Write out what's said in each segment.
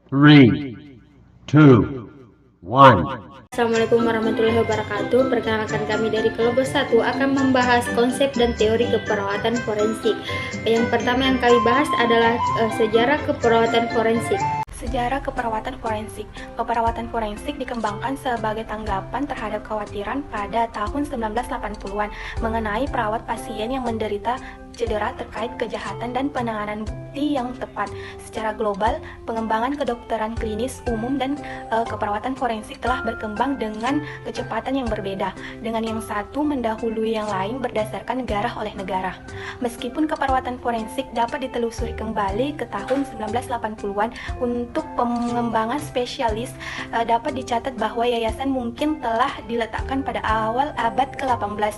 Three, two, one. Assalamualaikum warahmatullahi wabarakatuh. Perkenalkan, kami dari kelompok 1 akan membahas konsep dan teori keperawatan forensik. Yang pertama yang kami bahas adalah sejarah keperawatan forensik. Sejarah keperawatan forensik. Keperawatan forensik dikembangkan sebagai tanggapan terhadap kekhawatiran pada tahun 1980-an mengenai perawat pasien yang menderita cedera terkait kejahatan dan penanganan bukti yang tepat. Secara global, pengembangan kedokteran klinis umum dan keperawatan forensik telah berkembang dengan kecepatan yang berbeda, dengan yang satu mendahului yang lain berdasarkan negara oleh negara. Meskipun keperawatan forensik dapat ditelusuri kembali ke tahun 1980-an, untuk pengembangan spesialis dapat dicatat bahwa yayasan mungkin telah diletakkan pada awal abad ke-18.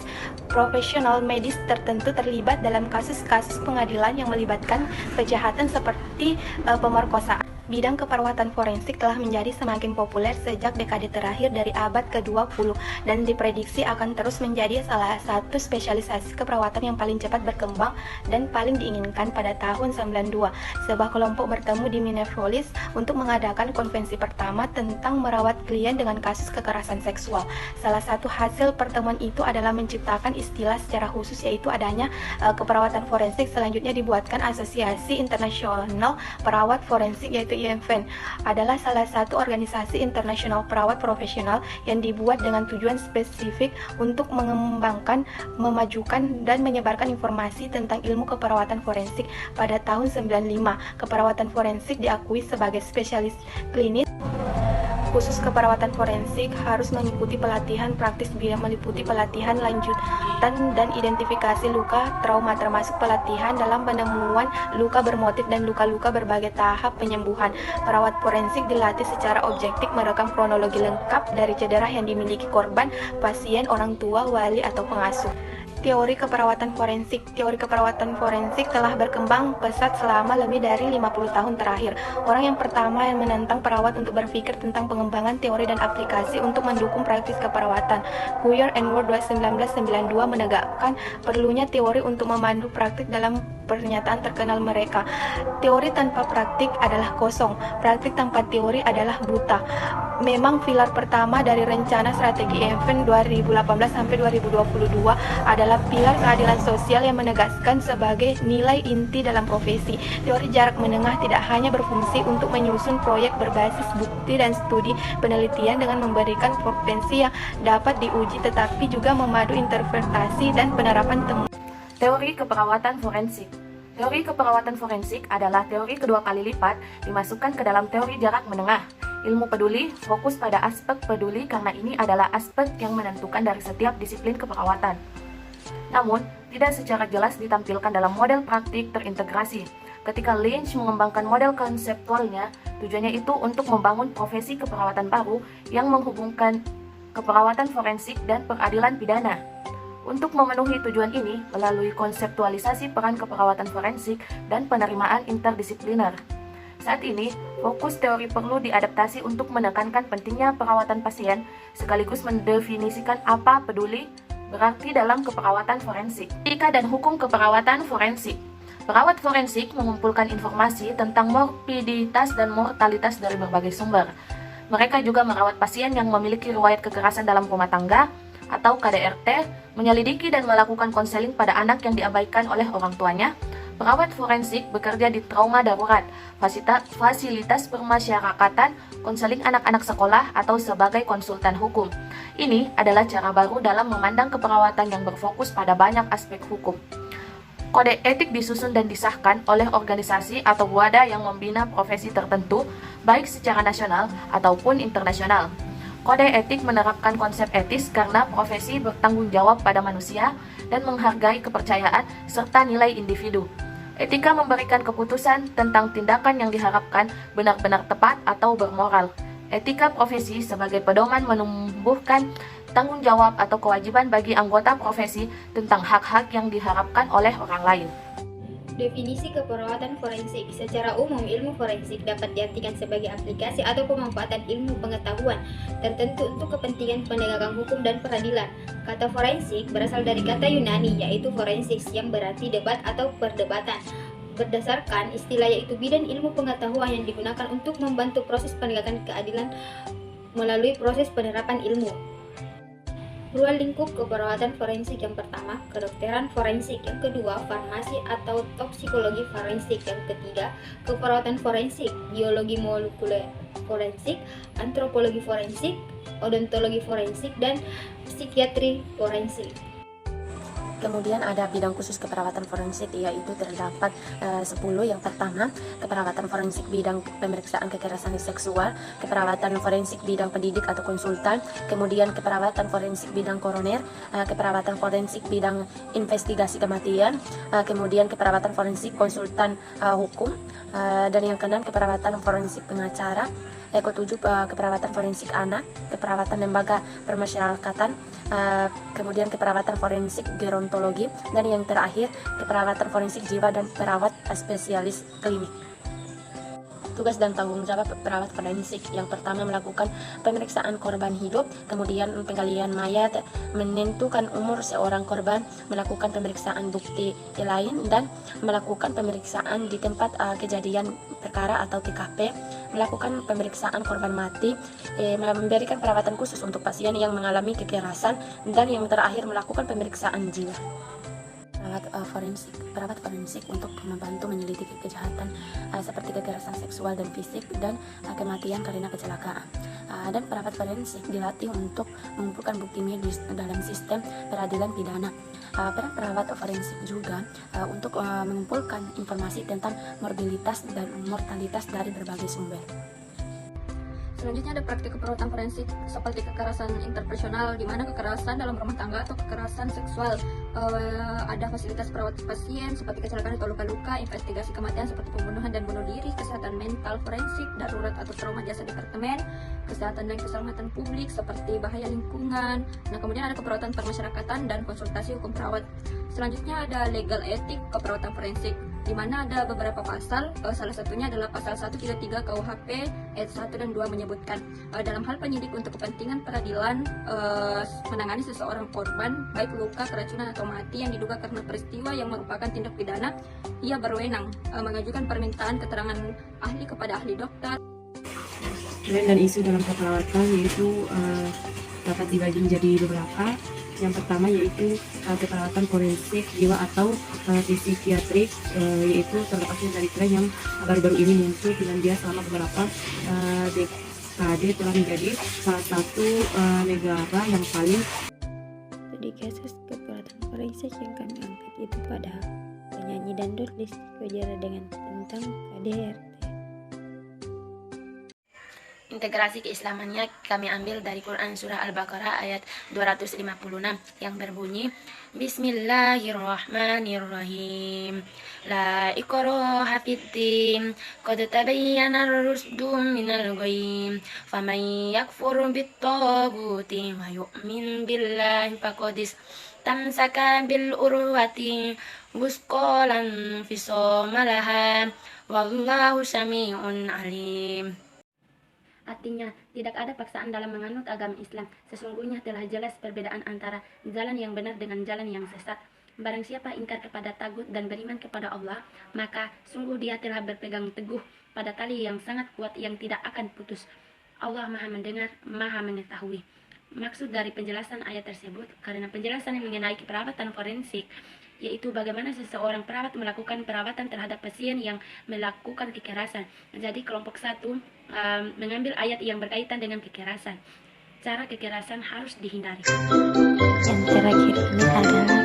Profesional medis tertentu terlibat dalam kasus-kasus pengadilan yang melibatkan kejahatan seperti pemerkosaan. Bidang keperawatan forensik telah menjadi semakin populer sejak dekade terakhir dari abad ke-20 dan diprediksi akan terus menjadi salah satu spesialisasi keperawatan yang paling cepat berkembang dan paling diinginkan. Pada tahun 92, sebuah kelompok bertemu di Minneapolis untuk mengadakan konvensi pertama tentang merawat klien dengan kasus kekerasan seksual. Salah satu hasil pertemuan itu adalah menciptakan istilah secara khusus, yaitu adanya keperawatan forensik. Selanjutnya dibuatkan Asosiasi Internasional Perawat Forensik, yaitu IMFN, adalah salah satu organisasi internasional perawat profesional yang dibuat dengan tujuan spesifik untuk mengembangkan, memajukan, dan menyebarkan informasi tentang ilmu keperawatan forensik. Pada tahun 95, keperawatan forensik diakui sebagai spesialis klinis khusus. Keperawatan forensik harus mengikuti pelatihan praktis yang meliputi pelatihan lanjutan dan identifikasi luka trauma, termasuk pelatihan dalam penemuan luka bermotif dan luka-luka berbagai tahap penyembuhan. Perawat forensik dilatih secara objektif merekam kronologi lengkap dari cedera yang dimiliki korban, pasien, orang tua, wali, atau pengasuh. Teori keperawatan forensik. Teori keperawatan forensik telah berkembang pesat selama lebih dari 50 tahun terakhir. Orang yang pertama yang menentang perawat untuk berpikir tentang pengembangan teori dan aplikasi untuk mendukung praktis keperawatan, Guyer and Ward 1992, menegakkan perlunya teori untuk memandu praktik dalam pernyataan terkenal mereka. Teori tanpa praktik adalah kosong, praktik tanpa teori adalah buta. Memang pilar pertama dari rencana strategi IMFN 2018-2022 adalah pilar keadilan sosial yang menegaskan sebagai nilai inti dalam profesi. Teori jarak menengah tidak hanya berfungsi untuk menyusun proyek berbasis bukti dan studi penelitian dengan memberikan potensi yang dapat diuji, tetapi juga memadu interpretasi dan penerapan temuan. Teori keperawatan forensik. Teori keperawatan forensik adalah teori kedua kali lipat dimasukkan ke dalam teori jarak menengah. Ilmu peduli fokus pada aspek peduli karena ini adalah aspek yang menentukan dari setiap disiplin keperawatan. Namun, tidak secara jelas ditampilkan dalam model praktik terintegrasi. Ketika Lynch mengembangkan model konseptualnya, tujuannya itu untuk membangun profesi keperawatan baru yang menghubungkan keperawatan forensik dan peradilan pidana. Untuk memenuhi tujuan ini, melalui konseptualisasi peran keperawatan forensik dan penerimaan interdisipliner. Saat ini, fokus teori perlu diadaptasi untuk menekankan pentingnya perawatan pasien, sekaligus mendefinisikan apa peduli berarti dalam keperawatan forensik. Etika dan hukum keperawatan forensik. Perawat forensik mengumpulkan informasi tentang morbiditas dan mortalitas dari berbagai sumber. Mereka juga merawat pasien yang memiliki riwayat kekerasan dalam rumah tangga atau KDRT, menyelidiki dan melakukan konseling pada anak yang diabaikan oleh orang tuanya. Perawat forensik bekerja di trauma darurat, fasilitas permasyarakatan, konseling anak-anak sekolah, atau sebagai konsultan hukum. Ini adalah cara baru dalam memandang keperawatan yang berfokus pada banyak aspek hukum. Kode etik disusun dan disahkan oleh organisasi atau wadah yang membina profesi tertentu, baik secara nasional ataupun internasional. Kode etik menerapkan konsep etis karena profesi bertanggung jawab pada manusia dan menghargai kepercayaan serta nilai individu. Etika memberikan keputusan tentang tindakan yang diharapkan benar-benar tepat atau bermoral. Etika profesi sebagai pedoman menumbuhkan tanggung jawab atau kewajiban bagi anggota profesi tentang hak-hak yang diharapkan oleh orang lain. Definisi keperawatan forensik. Secara umum, ilmu forensik dapat diartikan sebagai aplikasi atau pemanfaatan ilmu pengetahuan tertentu untuk kepentingan penegakan hukum dan peradilan. Kata forensik berasal dari kata Yunani, yaitu forensis, yang berarti debat atau perdebatan. berdasarkan istilah yaitu bidang ilmu pengetahuan yang digunakan untuk membantu proses penegakan keadilan melalui proses penerapan ilmu. Ruang lingkup keperawatan forensik: yang pertama, kedokteran forensik; yang kedua, farmasi atau toksikologi forensik; yang ketiga, keperawatan forensik, biologi molekuler forensik, antropologi forensik, odontologi forensik, dan psikiatri forensik. Kemudian ada bidang khusus keperawatan forensik, yaitu terdapat 10. Yang pertama, keperawatan forensik bidang pemeriksaan kekerasan seksual, keperawatan forensik bidang pendidik atau konsultan, kemudian keperawatan forensik bidang koroner, keperawatan forensik bidang investigasi kematian, kemudian keperawatan forensik konsultan hukum, dan yang keenam, keperawatan forensik pengacara. Ke-7, keperawatan forensik anak, keperawatan lembaga permasyarakatan, kemudian keperawatan forensik gerontologi, dan yang terakhir keperawatan forensik jiwa dan perawat spesialis klinik. Tugas dan tanggung jawab perawat forensik: yang pertama, melakukan pemeriksaan korban hidup, kemudian penggalian mayat, menentukan umur seorang korban, melakukan pemeriksaan bukti lain, dan melakukan pemeriksaan di tempat kejadian perkara atau TKP, melakukan pemeriksaan korban mati, memberikan perawatan khusus untuk pasien yang mengalami kekerasan, dan yang terakhir melakukan pemeriksaan jiwa. Perawat forensik untuk membantu menyelidiki kejahatan seperti kekerasan seksual dan fisik dan kematian karena kecelakaan. Dan perawat forensik dilatih untuk mengumpulkan bukti medis dalam sistem peradilan pidana. Peran perawat forensik juga untuk mengumpulkan informasi tentang morbiditas dan mortalitas dari berbagai sumber. Selanjutnya ada praktik keperawatan forensik seperti kekerasan interpersonal, di mana kekerasan dalam rumah tangga atau kekerasan seksual. Ada fasilitas perawat pasien seperti kecelakaan atau luka-luka, investigasi kematian seperti pembunuhan dan bunuh diri, kesehatan mental forensik, darurat atau trauma jasa departemen, kesehatan dan keselamatan publik seperti bahaya lingkungan. Nah, kemudian ada keperawatan permasyarakatan dan konsultasi hukum perawat. Selanjutnya ada legal etik keperawatan forensik, di mana ada beberapa pasal, salah satunya adalah pasal 133 KUHP ayat 1 dan 2 menyebutkan dalam hal penyidik untuk kepentingan peradilan menangani seseorang korban baik luka, keracunan atau mati yang diduga karena peristiwa yang merupakan tindak pidana, ia berwenang mengajukan permintaan keterangan ahli kepada ahli dokter. Tren dan isu dalam keperawatan yaitu dapat dibagi menjadi beberapa. Yang pertama yaitu keperawatan forensik jiwa atau psikiatrik, yaitu terlepasnya dari tren yang baru-baru ini muncul dan dia selama beberapa dekade telah menjadi salah satu negara yang paling. Di kasus keperawatan forensik yang kami angkat itu pada penyanyi dangdut Lesti Kejora dengan tentang KDRT. Integrasi keislamannya kami ambil dari Quran Surah Al-Baqarah ayat 256 yang berbunyi, Bismillahirrahmanirrahim. La ikraha fiddin, qad tabayyana ar-rusdu minal ghayy, faman yakfur bit-taghuti wa yu'min billahi faqad istamsaka bil urwati wusqalan fisama laha wallahu sami'un alim. Artinya, tidak ada paksaan dalam menganut agama Islam. Sesungguhnya telah jelas perbedaan antara jalan yang benar dengan jalan yang sesat. Barang siapa ingkar kepada tagut dan beriman kepada Allah, maka sungguh dia telah berpegang teguh pada tali yang sangat kuat yang tidak akan putus. Allah Maha Mendengar, Maha Mengetahui. Maksud dari penjelasan ayat tersebut, karena penjelasan yang mengenai keperawatan forensik, yaitu bagaimana seseorang perawat melakukan perawatan terhadap pasien yang melakukan kekerasan. Jadi kelompok 1 mengambil ayat yang berkaitan dengan kekerasan. Cara kekerasan harus dihindari. Yang terakhir ini adalah